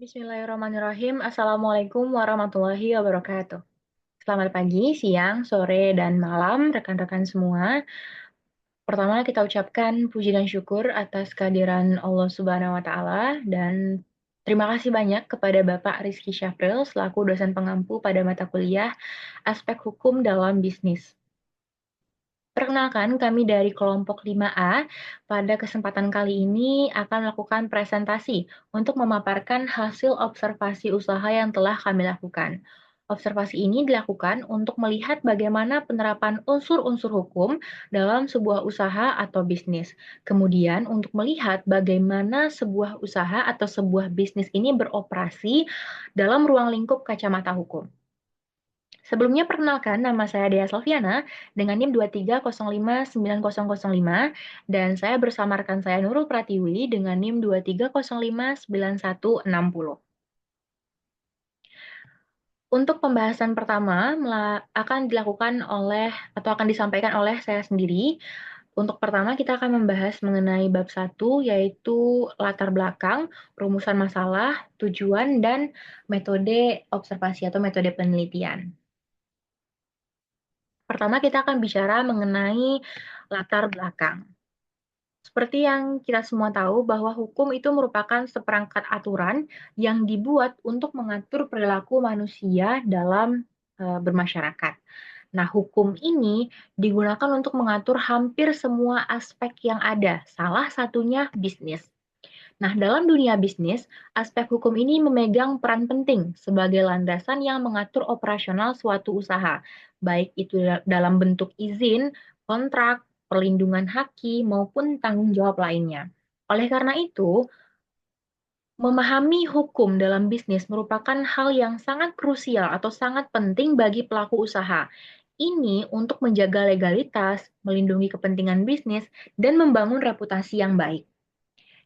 Bismillahirrahmanirrahim. Assalamualaikum warahmatullahi wabarakatuh. Selamat pagi, siang, sore, dan malam rekan-rekan semua. Pertama kita ucapkan puji dan syukur atas kehadiran Allah Subhanahu wa taala dan terima kasih banyak kepada Bapak Rizky Syafril selaku dosen pengampu pada mata kuliah Aspek Hukum dalam Bisnis. Perkenalkan, kami dari kelompok 5A pada kesempatan kali ini akan melakukan presentasi untuk memaparkan hasil observasi usaha yang telah kami lakukan. Observasi ini dilakukan untuk melihat bagaimana penerapan unsur-unsur hukum dalam sebuah usaha atau bisnis. Kemudian untuk melihat bagaimana sebuah usaha atau sebuah bisnis ini beroperasi dalam ruang lingkup kacamata hukum. Sebelumnya perkenalkan, nama saya Dea Selviana dengan NIM 230590005 dan saya bersama rekan saya Nurul Pratiwi dengan NIM 230591160. Untuk pembahasan pertama akan dilakukan oleh atau akan disampaikan oleh saya sendiri. Untuk pertama kita akan membahas mengenai bab 1 yaitu latar belakang, rumusan masalah, tujuan, dan metode observasi atau metode penelitian. Pertama, kita akan bicara mengenai latar belakang. Seperti yang kita semua tahu bahwa hukum itu merupakan seperangkat aturan yang dibuat untuk mengatur perilaku manusia dalam bermasyarakat. Nah, hukum ini digunakan untuk mengatur hampir semua aspek yang ada, salah satunya bisnis. Nah, dalam dunia bisnis, aspek hukum ini memegang peran penting sebagai landasan yang mengatur operasional suatu usaha, baik itu dalam bentuk izin, kontrak, perlindungan haki, maupun tanggung jawab lainnya. Oleh karena itu, memahami hukum dalam bisnis merupakan hal yang sangat krusial atau sangat penting bagi pelaku usaha. Ini untuk menjaga legalitas, melindungi kepentingan bisnis, dan membangun reputasi yang baik.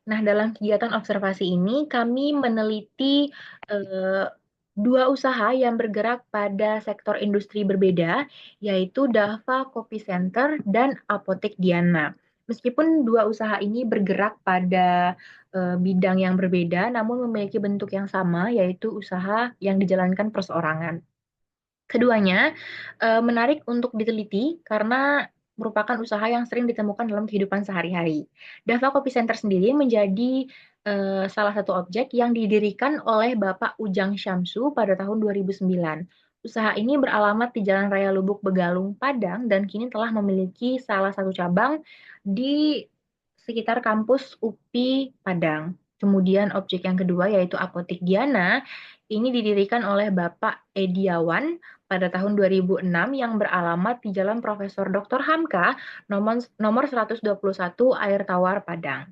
Nah, dalam kegiatan observasi ini kami meneliti dua usaha yang bergerak pada sektor industri berbeda, yaitu Dava Coffee Center dan Apotek Diana. Meskipun dua usaha ini bergerak pada bidang yang berbeda, namun memiliki bentuk yang sama, yaitu usaha yang dijalankan perseorangan. Keduanya menarik untuk diteliti karena merupakan usaha yang sering ditemukan dalam kehidupan sehari-hari. Dava Coffee Center sendiri menjadi salah satu objek yang didirikan oleh Bapak Ujang Syamsu pada tahun 2009. Usaha ini beralamat di Jalan Raya Lubuk Begalung, Padang, dan kini telah memiliki salah satu cabang di sekitar kampus UPI Padang. Kemudian objek yang kedua yaitu Apotek Diana, ini didirikan oleh Bapak Ediawan pada tahun 2006 yang beralamat di Jalan Profesor Dr. Hamka nomor 121 Air Tawar Padang.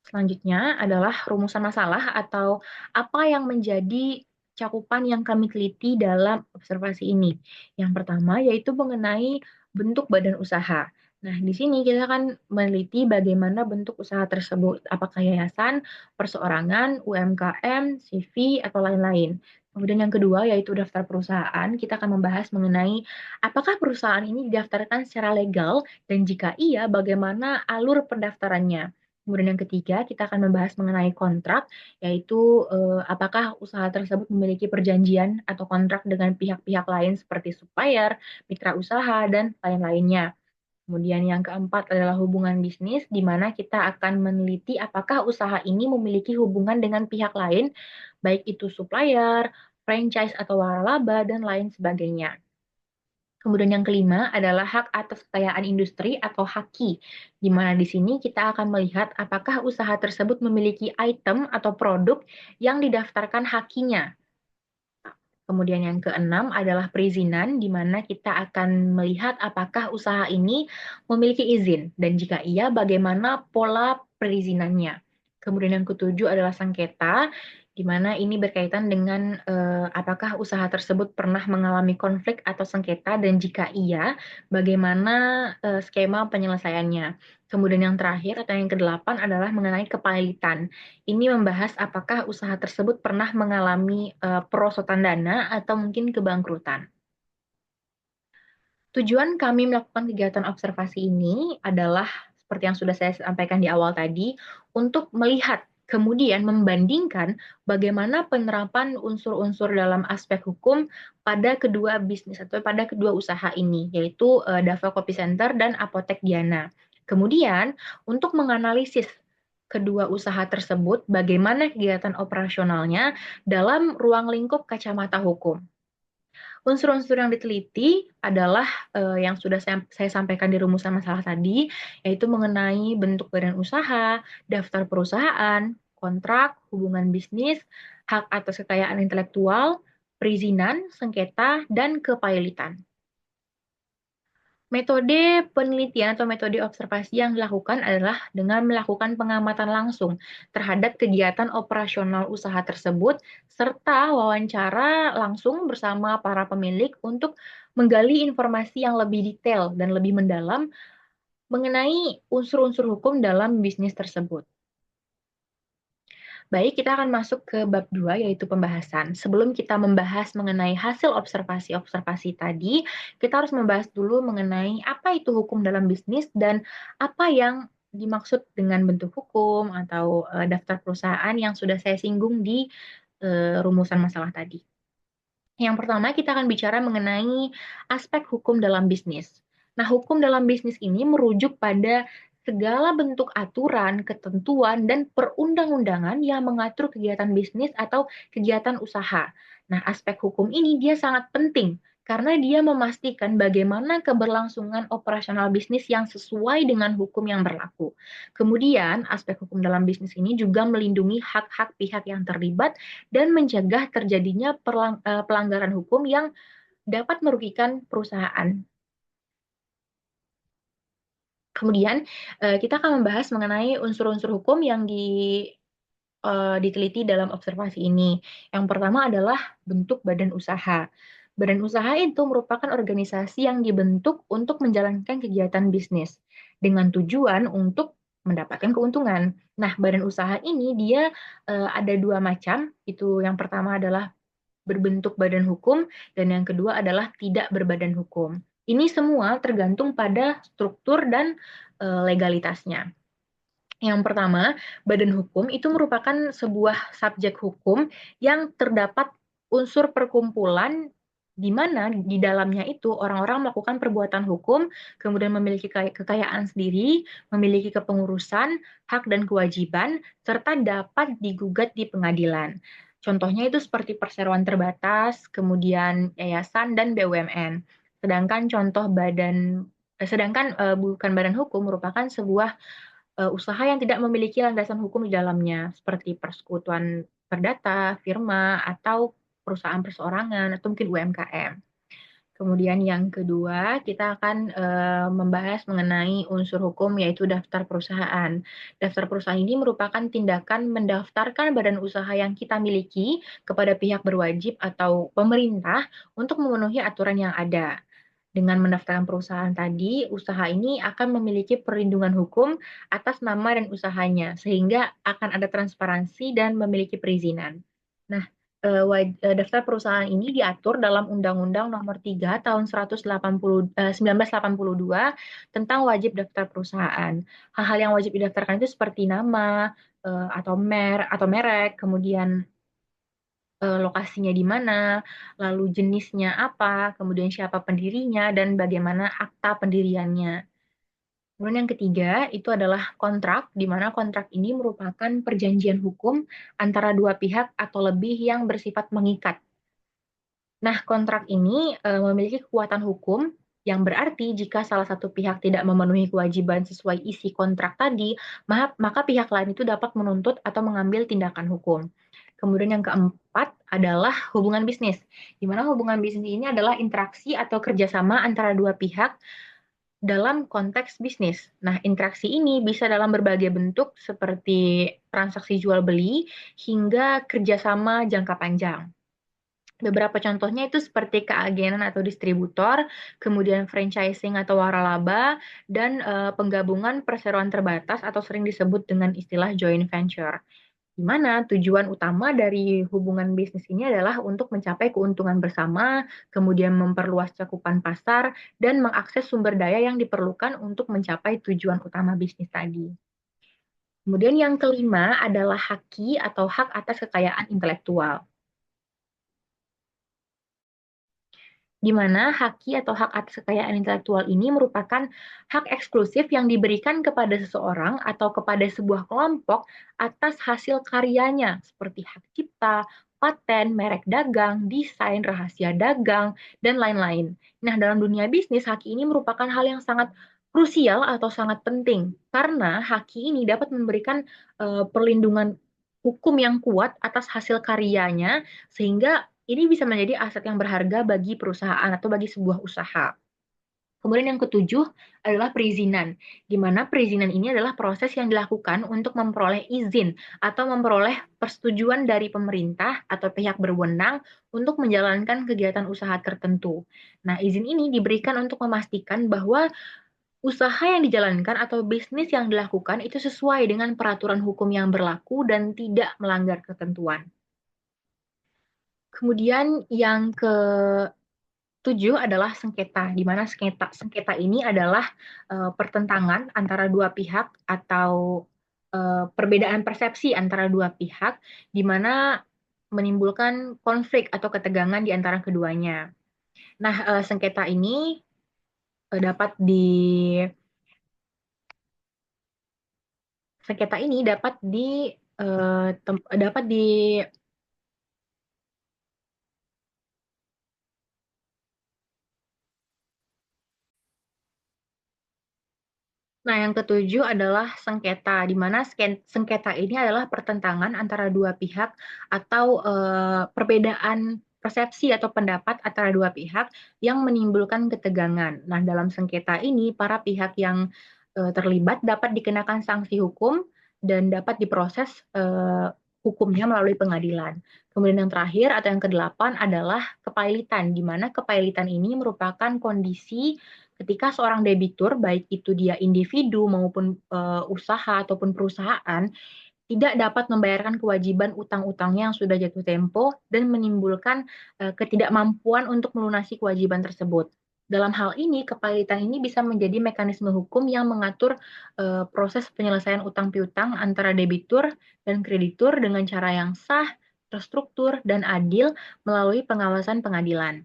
Selanjutnya adalah rumusan masalah atau apa yang menjadi cakupan yang kami teliti dalam observasi ini. Yang pertama yaitu mengenai bentuk badan usaha. Nah, di sini kita akan meneliti bagaimana bentuk usaha tersebut, apakah yayasan, perseorangan, UMKM, CV, atau lain-lain. Kemudian yang kedua yaitu daftar perusahaan, kita akan membahas mengenai apakah perusahaan ini didaftarkan secara legal dan jika iya, bagaimana alur pendaftarannya. Kemudian yang ketiga, kita akan membahas mengenai kontrak, yaitu apakah usaha tersebut memiliki perjanjian atau kontrak dengan pihak-pihak lain seperti supplier, mitra usaha, dan lain-lainnya. Kemudian yang keempat adalah hubungan bisnis, di mana kita akan meneliti apakah usaha ini memiliki hubungan dengan pihak lain, baik itu supplier, franchise atau waralaba, dan lain sebagainya. Kemudian yang kelima adalah hak atas kekayaan industri atau haki, di mana di sini kita akan melihat apakah usaha tersebut memiliki item atau produk yang didaftarkan hakinya. Kemudian yang keenam adalah perizinan, di mana kita akan melihat apakah usaha ini memiliki izin, dan jika iya, bagaimana pola perizinannya. Kemudian yang ketujuh adalah sengketa, di mana ini berkaitan dengan apakah usaha tersebut pernah mengalami konflik atau sengketa, dan jika iya, bagaimana skema penyelesaiannya. Kemudian yang terakhir atau yang kedelapan adalah mengenai kepalitan. Ini membahas apakah usaha tersebut pernah mengalami perosotan dana atau mungkin kebangkrutan. Tujuan kami melakukan kegiatan observasi ini adalah seperti yang sudah saya sampaikan di awal tadi, untuk melihat kemudian membandingkan bagaimana penerapan unsur-unsur dalam aspek hukum pada kedua bisnis atau pada kedua usaha ini, yaitu Dava Copy Center dan Apotek Diana. Kemudian, untuk menganalisis kedua usaha tersebut, bagaimana kegiatan operasionalnya dalam ruang lingkup kacamata hukum. Unsur-unsur yang diteliti adalah yang sudah saya sampaikan di rumusan masalah tadi, yaitu mengenai bentuk badan usaha, daftar perusahaan, kontrak, hubungan bisnis, hak atas kekayaan intelektual, perizinan, sengketa, dan kepailitan. Metode penelitian atau metode observasi yang dilakukan adalah dengan melakukan pengamatan langsung terhadap kegiatan operasional usaha tersebut, serta wawancara langsung bersama para pemilik untuk menggali informasi yang lebih detail dan lebih mendalam mengenai unsur-unsur hukum dalam bisnis tersebut. Baik, kita akan masuk ke bab 2 yaitu pembahasan. Sebelum kita membahas mengenai hasil observasi-observasi tadi, kita harus membahas dulu mengenai apa itu hukum dalam bisnis dan apa yang dimaksud dengan bentuk hukum atau daftar perusahaan yang sudah saya singgung di rumusan masalah tadi. Yang pertama, kita akan bicara mengenai aspek hukum dalam bisnis. Nah, hukum dalam bisnis ini merujuk pada segala bentuk aturan, ketentuan, dan perundang-undangan yang mengatur kegiatan bisnis atau kegiatan usaha. Nah, aspek hukum ini dia sangat penting karena dia memastikan bagaimana keberlangsungan operasional bisnis yang sesuai dengan hukum yang berlaku. Kemudian, aspek hukum dalam bisnis ini juga melindungi hak-hak pihak yang terlibat dan mencegah terjadinya pelanggaran hukum yang dapat merugikan perusahaan. Kemudian, kita akan membahas mengenai unsur-unsur hukum yang diteliti dalam observasi ini. Yang pertama adalah bentuk badan usaha. Badan usaha itu merupakan organisasi yang dibentuk untuk menjalankan kegiatan bisnis dengan tujuan untuk mendapatkan keuntungan. Nah, badan usaha ini dia ada dua macam. Itu yang pertama adalah berbentuk badan hukum dan yang kedua adalah tidak berbadan hukum. Ini semua tergantung pada struktur dan legalitasnya. Yang pertama, badan hukum itu merupakan sebuah subjek hukum yang terdapat unsur perkumpulan di mana di dalamnya itu orang-orang melakukan perbuatan hukum, kemudian memiliki kekayaan sendiri, memiliki kepengurusan, hak dan kewajiban, serta dapat digugat di pengadilan. Contohnya itu seperti perseroan terbatas, kemudian yayasan dan BUMN. Sedangkan bukan badan hukum merupakan sebuah usaha yang tidak memiliki landasan hukum di dalamnya, seperti persekutuan perdata, firma, atau perusahaan perseorangan, atau mungkin UMKM. Kemudian yang kedua, kita akan membahas mengenai unsur hukum yaitu daftar perusahaan. Daftar perusahaan ini merupakan tindakan mendaftarkan badan usaha yang kita miliki kepada pihak berwajib atau pemerintah untuk memenuhi aturan yang ada. Dengan mendaftarkan perusahaan tadi, usaha ini akan memiliki perlindungan hukum atas nama dan usahanya, sehingga akan ada transparansi dan memiliki perizinan. Nah, daftar perusahaan ini diatur dalam Undang-Undang Nomor 3 Tahun 1982 tentang wajib daftar perusahaan. Hal-hal yang wajib didaftarkan itu seperti nama atau merek, kemudian lokasinya di mana, lalu jenisnya apa, kemudian siapa pendirinya, dan bagaimana akta pendiriannya. Kemudian yang ketiga itu adalah kontrak, di mana kontrak ini merupakan perjanjian hukum antara dua pihak atau lebih yang bersifat mengikat. Nah, kontrak ini memiliki kekuatan hukum yang berarti jika salah satu pihak tidak memenuhi kewajiban sesuai isi kontrak tadi, maka pihak lain itu dapat menuntut atau mengambil tindakan hukum. Kemudian yang keempat adalah hubungan bisnis, di mana hubungan bisnis ini adalah interaksi atau kerjasama antara dua pihak dalam konteks bisnis. Nah, interaksi ini bisa dalam berbagai bentuk seperti transaksi jual beli hingga kerjasama jangka panjang. Beberapa contohnya itu seperti keagenan atau distributor, kemudian franchising atau waralaba, dan penggabungan perseroan terbatas atau sering disebut dengan istilah joint venture. di mana tujuan utama dari hubungan bisnis ini adalah untuk mencapai keuntungan bersama, kemudian memperluas cakupan pasar, dan mengakses sumber daya yang diperlukan untuk mencapai tujuan utama bisnis tadi. Kemudian yang kelima adalah haki atau hak atas kekayaan intelektual. Di mana haki atau hak atas kekayaan intelektual ini merupakan hak eksklusif yang diberikan kepada seseorang atau kepada sebuah kelompok atas hasil karyanya, seperti hak cipta, paten, merek dagang, desain, rahasia dagang, dan lain-lain. Nah, dalam dunia bisnis, haki ini merupakan hal yang sangat krusial atau sangat penting, karena haki ini dapat memberikan perlindungan hukum yang kuat atas hasil karyanya, sehingga ini bisa menjadi aset yang berharga bagi perusahaan atau bagi sebuah usaha. Kemudian yang ketujuh adalah perizinan, di mana perizinan ini adalah proses yang dilakukan untuk memperoleh izin atau memperoleh persetujuan dari pemerintah atau pihak berwenang untuk menjalankan kegiatan usaha tertentu. Nah, izin ini diberikan untuk memastikan bahwa usaha yang dijalankan atau bisnis yang dilakukan itu sesuai dengan peraturan hukum yang berlaku dan tidak melanggar ketentuan. Kemudian yang ketujuh adalah sengketa, di mana sengketa sengketa ini adalah pertentangan antara dua pihak atau perbedaan persepsi antara dua pihak, di mana menimbulkan konflik atau ketegangan di antara keduanya. Nah, sengketa ini dapat di sengketa ini dapat di Nah, yang ketujuh adalah sengketa, di mana sengketa ini adalah pertentangan antara dua pihak atau perbedaan persepsi atau pendapat antara dua pihak yang menimbulkan ketegangan. Nah, dalam sengketa ini, para pihak yang terlibat dapat dikenakan sanksi hukum dan dapat diproses hukumnya melalui pengadilan. Kemudian yang terakhir atau yang kedelapan adalah kepailitan, di mana kepailitan ini merupakan kondisi ketika seorang debitur, baik itu dia individu maupun usaha ataupun perusahaan, tidak dapat membayarkan kewajiban utang-utangnya yang sudah jatuh tempo dan menimbulkan ketidakmampuan untuk melunasi kewajiban tersebut. Dalam hal ini, kepailitan ini bisa menjadi mekanisme hukum yang mengatur proses penyelesaian utang piutang antara debitur dan kreditur dengan cara yang sah, terstruktur, dan adil melalui pengawasan pengadilan.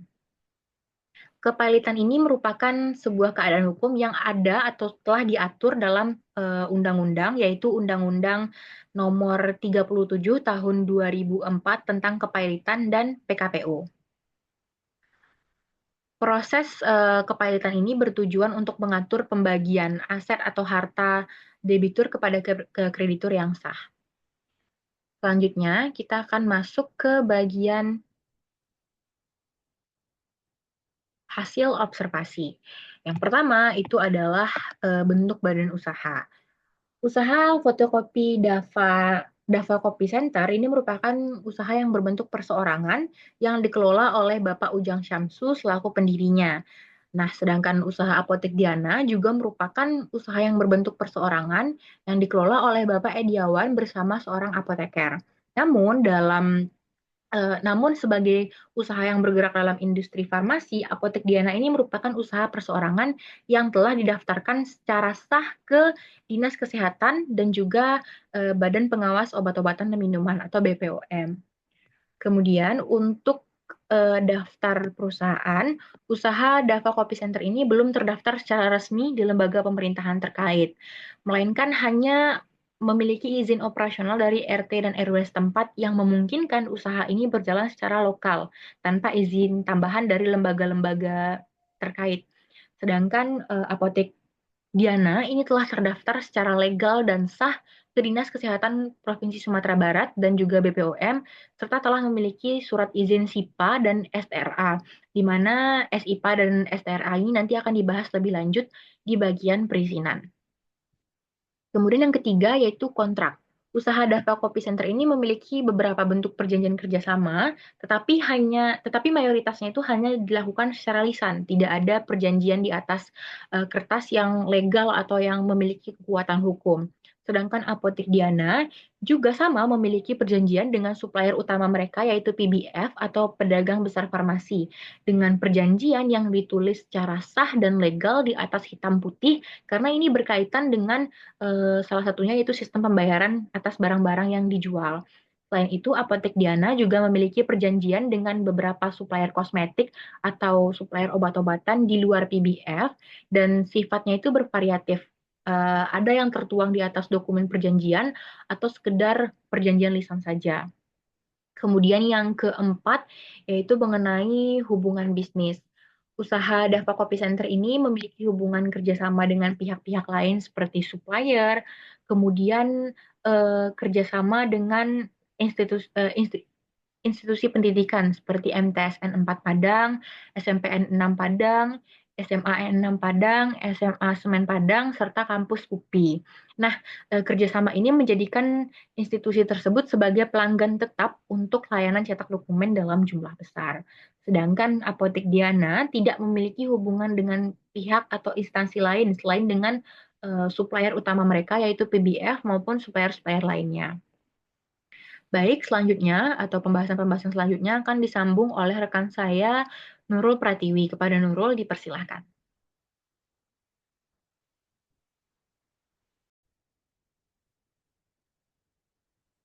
Kepailitan ini merupakan sebuah keadaan hukum yang ada atau telah diatur dalam undang-undang, yaitu Undang-Undang Nomor 37 Tahun 2004 tentang Kepailitan dan PKPU. Proses kepailitan ini bertujuan untuk mengatur pembagian aset atau harta debitur kepada kreditur yang sah. Selanjutnya, kita akan masuk ke bagian hasil observasi. Yang pertama itu adalah bentuk badan usaha. Usaha fotokopi Dava Copy Center ini merupakan usaha yang berbentuk perseorangan yang dikelola oleh Bapak Ujang Syamsu selaku pendirinya. Nah, sedangkan usaha Apotek Diana juga merupakan usaha yang berbentuk perseorangan yang dikelola oleh Bapak Ediawan bersama seorang apoteker. Namun sebagai usaha yang bergerak dalam industri farmasi, Apotek Diana ini merupakan usaha perseorangan yang telah didaftarkan secara sah ke Dinas Kesehatan dan juga Badan Pengawas Obat-obatan dan Minuman atau BPOM. Kemudian untuk daftar perusahaan, usaha Dava Copy Center ini belum terdaftar secara resmi di lembaga pemerintahan terkait, melainkan hanya memiliki izin operasional dari RT dan RW setempat yang memungkinkan usaha ini berjalan secara lokal tanpa izin tambahan dari lembaga-lembaga terkait. Sedangkan Apotek Diana ini telah terdaftar secara legal dan sah ke Dinas Kesehatan Provinsi Sumatera Barat dan juga BPOM, serta telah memiliki surat izin SIPA dan STRA, di mana SIPA dan STRA ini nanti akan dibahas lebih lanjut di bagian perizinan. Kemudian yang ketiga yaitu kontrak. Usaha Dava Copy Center ini memiliki beberapa bentuk perjanjian kerjasama, tetapi mayoritasnya itu hanya dilakukan secara lisan, tidak ada perjanjian di atas kertas yang legal atau yang memiliki kekuatan hukum. Sedangkan Apotek Diana juga sama memiliki perjanjian dengan supplier utama mereka yaitu PBF atau pedagang besar farmasi. Dengan perjanjian yang ditulis secara sah dan legal di atas hitam putih karena ini berkaitan dengan salah satunya yaitu sistem pembayaran atas barang-barang yang dijual. Selain itu, Apotek Diana juga memiliki perjanjian dengan beberapa supplier kosmetik atau supplier obat-obatan di luar PBF dan sifatnya itu bervariatif. Ada yang tertuang di atas dokumen perjanjian atau sekedar perjanjian lisan saja. Kemudian yang keempat yaitu mengenai hubungan bisnis. Usaha Dava Coffee Center ini memiliki hubungan kerjasama dengan pihak-pihak lain seperti supplier, kemudian kerjasama dengan institusi, institusi pendidikan seperti MTSN 4 Padang, SMPN 6 Padang, SMAN 6 Padang, SMA Semen Padang, serta kampus UPI. Nah, kerjasama ini menjadikan institusi tersebut sebagai pelanggan tetap untuk layanan cetak dokumen dalam jumlah besar. Sedangkan Apotek Diana tidak memiliki hubungan dengan pihak atau instansi lain selain dengan supplier utama mereka yaitu PBF maupun supplier-supplier lainnya. Baik, selanjutnya atau pembahasan-pembahasan selanjutnya akan disambung oleh rekan saya, Nurul Pratiwi. Kepada Nurul, dipersilahkan.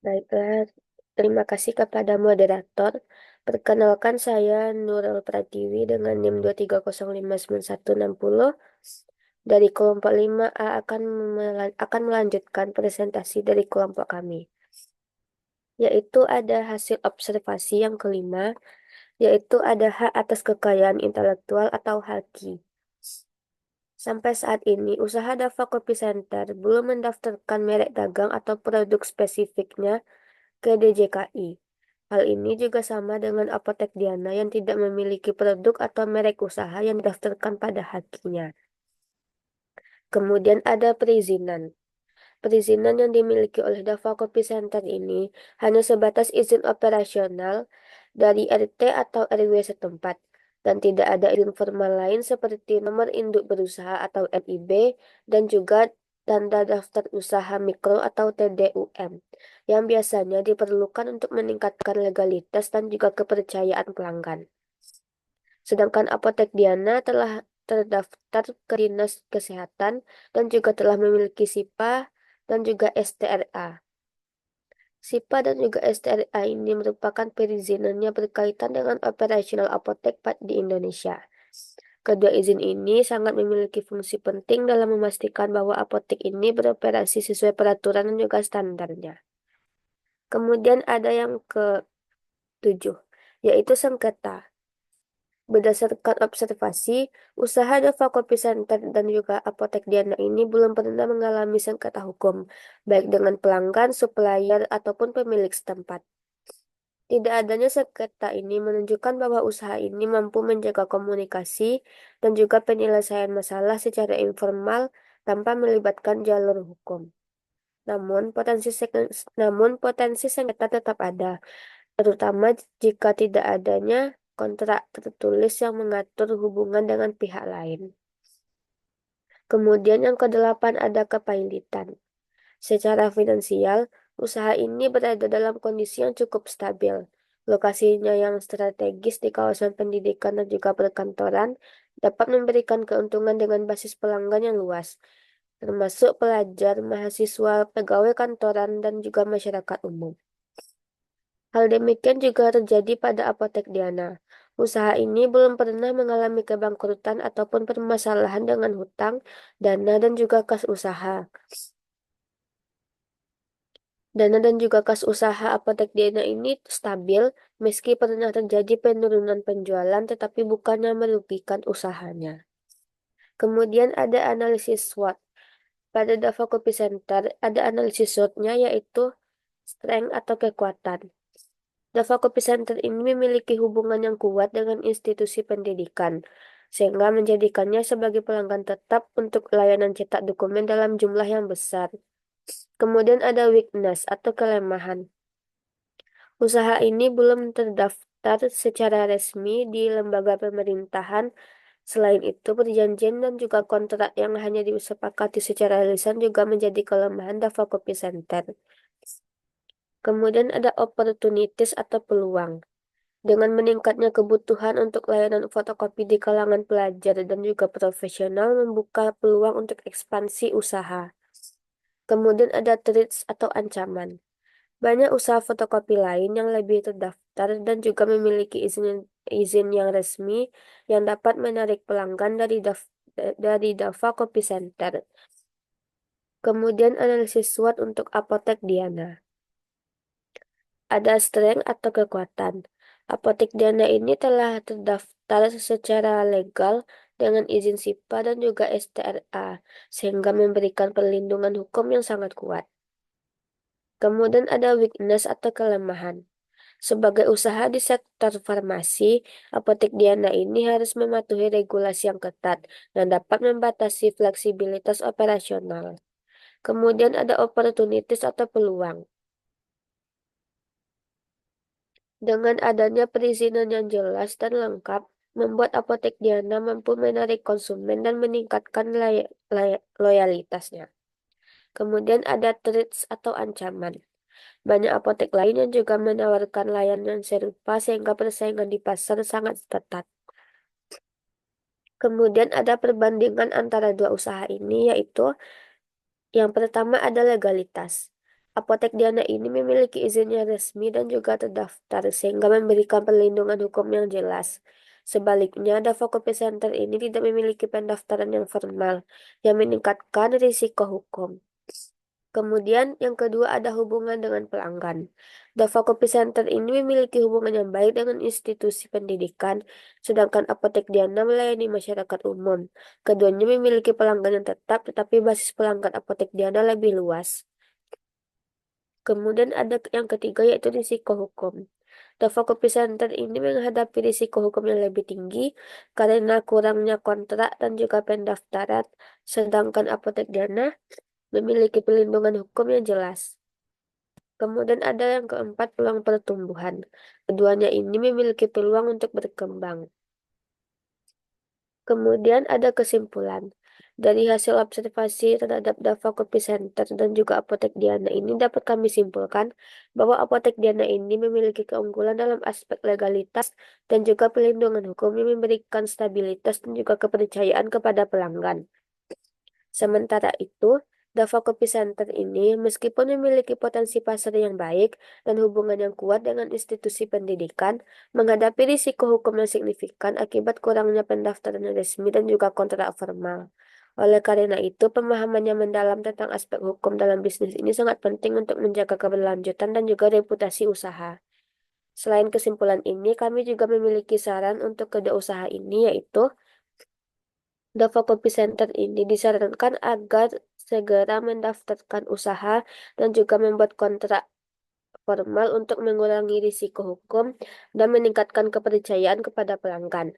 Baiklah, terima kasih kepada moderator. Perkenalkan saya Nurul Pratiwi dengan NIM 230596160 dari kelompok 5A akan melanjutkan presentasi dari kelompok kami, yaitu ada hasil observasi yang kelima, yaitu ada hak atas kekayaan intelektual atau HAKI. Sampai saat ini, usaha Dava Coffee Center belum mendaftarkan merek dagang atau produk spesifiknya ke DJKI. Hal ini juga sama dengan Apotek Diana yang tidak memiliki produk atau merek usaha yang didaftarkan pada hakinya. Kemudian ada perizinan. Perizinan yang dimiliki oleh Dava Coffee Center ini hanya sebatas izin operasional dari RT atau RW setempat dan tidak ada izin formal lain seperti nomor induk berusaha atau NIB dan juga tanda daftar usaha mikro atau TDUM yang biasanya diperlukan untuk meningkatkan legalitas dan juga kepercayaan pelanggan. Sedangkan Apotek Diana telah terdaftar ke Dinas Kesehatan dan juga telah memiliki SIPA dan juga STRA. SIPA dan juga STRA ini merupakan perizinannya berkaitan dengan operasional apotek di Indonesia. Kedua izin ini sangat memiliki fungsi penting dalam memastikan bahwa apotek ini beroperasi sesuai peraturan dan juga standarnya. Kemudian ada yang ke-7, yaitu sengketa. Berdasarkan observasi, usaha Dava Coffee Center dan juga Apotek Diana ini belum pernah mengalami sengketa hukum, baik dengan pelanggan, supplier, ataupun pemilik setempat. Tidak adanya sengketa ini menunjukkan bahwa usaha ini mampu menjaga komunikasi dan juga penyelesaian masalah secara informal tanpa melibatkan jalur hukum. Namun potensi sengketa tetap ada, terutama jika tidak adanya kontrak tertulis yang mengatur hubungan dengan pihak lain. Kemudian yang kedelapan ada kepailitan. Secara finansial, usaha ini berada dalam kondisi yang cukup stabil. Lokasinya yang strategis di kawasan pendidikan dan juga perkantoran dapat memberikan keuntungan dengan basis pelanggan yang luas, termasuk pelajar, mahasiswa, pegawai kantoran, dan juga masyarakat umum. Hal demikian juga terjadi pada Apotek Diana. Usaha ini belum pernah mengalami kebangkrutan ataupun permasalahan dengan hutang, dana, dan juga kas usaha. Dana dan juga kas usaha Apotek Diana ini stabil meski pernah terjadi penurunan penjualan tetapi bukannya merugikan usahanya. Kemudian ada analisis SWOT. Pada Dava Copy Center ada analisis SWOT-nya yaitu strength atau kekuatan. Dava Copy Center ini memiliki hubungan yang kuat dengan institusi pendidikan, sehingga menjadikannya sebagai pelanggan tetap untuk layanan cetak dokumen dalam jumlah yang besar. Kemudian ada weakness atau kelemahan. Usaha ini belum terdaftar secara resmi di lembaga pemerintahan Selain itu, perjanjian dan juga kontrak yang hanya disepakati secara lisan juga menjadi kelemahan Dava Copy Center. Kemudian ada opportunities atau peluang. Dengan meningkatnya kebutuhan untuk layanan fotokopi di kalangan pelajar dan juga profesional membuka peluang untuk ekspansi usaha. Kemudian ada threats atau ancaman. Banyak usaha fotokopi lain yang lebih terdaftar dan juga memiliki izin yang resmi yang dapat menarik pelanggan dari Dava Copy Center. Kemudian analisis SWOT untuk Apotek Diana. Ada strength atau kekuatan. Apotek Diana ini telah terdaftar secara legal dengan izin SIPA dan juga STRA, sehingga memberikan perlindungan hukum yang sangat kuat. Kemudian ada weakness atau kelemahan. Sebagai usaha di sektor farmasi, Apotek Diana ini harus mematuhi regulasi yang ketat dan dapat membatasi fleksibilitas operasional. Kemudian ada opportunities atau peluang. Dengan adanya perizinan yang jelas dan lengkap, membuat Apotek Diana mampu menarik konsumen dan meningkatkan loyalitasnya. Kemudian ada threats atau ancaman. Banyak apotek lain yang juga menawarkan layanan serupa sehingga persaingan di pasar sangat ketat. Kemudian ada perbandingan antara dua usaha ini, yaitu yang pertama ada legalitas. Apotek Diana ini memiliki izin yang resmi dan juga terdaftar, sehingga memberikan perlindungan hukum yang jelas. Sebaliknya, Dava Copy Center ini tidak memiliki pendaftaran yang formal, yang meningkatkan risiko hukum. Kemudian yang kedua ada hubungan dengan pelanggan. Dava Copy Center ini memiliki hubungan yang baik dengan institusi pendidikan, sedangkan Apotek Diana melayani masyarakat umum. Keduanya memiliki pelanggan yang tetap, tetapi basis pelanggan Apotek Diana lebih luas. Kemudian ada yang ketiga yaitu risiko hukum. Dava Copy Center ini menghadapi risiko hukum yang lebih tinggi karena kurangnya kontrak dan juga pendaftaran, sedangkan Apotek Diana memiliki perlindungan hukum yang jelas. Kemudian ada yang keempat, peluang pertumbuhan. Keduanya ini memiliki peluang untuk berkembang. Kemudian ada kesimpulan. Dari hasil observasi terhadap Dava Copy Center dan juga Apotek Diana ini dapat kami simpulkan bahwa Apotek Diana ini memiliki keunggulan dalam aspek legalitas dan juga perlindungan hukum yang memberikan stabilitas dan juga kepercayaan kepada pelanggan. Sementara itu, Dava Copy Center ini meskipun memiliki potensi pasar yang baik dan hubungan yang kuat dengan institusi pendidikan, menghadapi risiko hukum yang signifikan akibat kurangnya pendaftaran yang resmi dan juga kontrak formal. Oleh karena itu, pemahaman yang mendalam tentang aspek hukum dalam bisnis ini sangat penting untuk menjaga keberlanjutan dan juga reputasi usaha. Selain kesimpulan ini, kami juga memiliki saran untuk kedua usaha ini, yaitu Dava Copy Center ini disarankan agar segera mendaftarkan usaha dan juga membuat kontrak formal untuk mengurangi risiko hukum dan meningkatkan kepercayaan kepada pelanggan.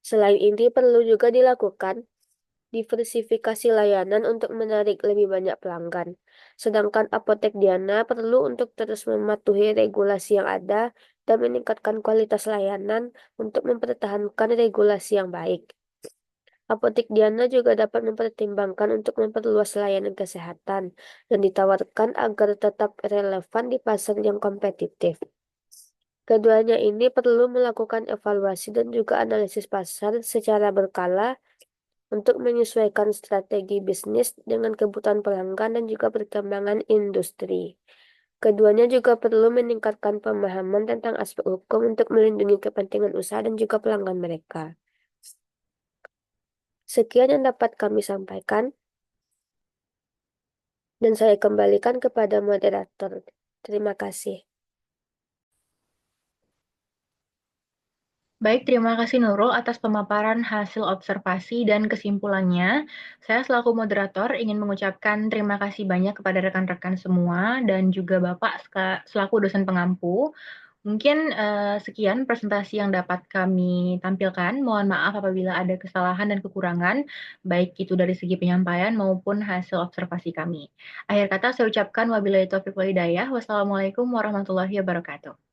Selain ini, perlu juga dilakukan diversifikasi layanan untuk menarik lebih banyak pelanggan. Sedangkan Apotek Diana perlu untuk terus mematuhi regulasi yang ada dan meningkatkan kualitas layanan untuk mempertahankan regulasi yang baik. Apotek Diana juga dapat mempertimbangkan untuk memperluas layanan kesehatan dan ditawarkan agar tetap relevan di pasar yang kompetitif. Keduanya ini perlu melakukan evaluasi dan juga analisis pasar secara berkala untuk menyesuaikan strategi bisnis dengan kebutuhan pelanggan dan juga perkembangan industri. Keduanya juga perlu meningkatkan pemahaman tentang aspek hukum untuk melindungi kepentingan usaha dan juga pelanggan mereka. Sekian yang dapat kami sampaikan. Dan saya kembalikan kepada moderator. Terima kasih. Baik, terima kasih Nurul atas pemaparan hasil observasi dan kesimpulannya. Saya selaku moderator ingin mengucapkan terima kasih banyak kepada rekan-rekan semua dan juga Bapak selaku dosen pengampu. Mungkin sekian presentasi yang dapat kami tampilkan. Mohon maaf apabila ada kesalahan dan kekurangan, baik itu dari segi penyampaian maupun hasil observasi kami. Akhir kata saya ucapkan wabillahi taufiq wal hidayah. Wassalamualaikum warahmatullahi wabarakatuh.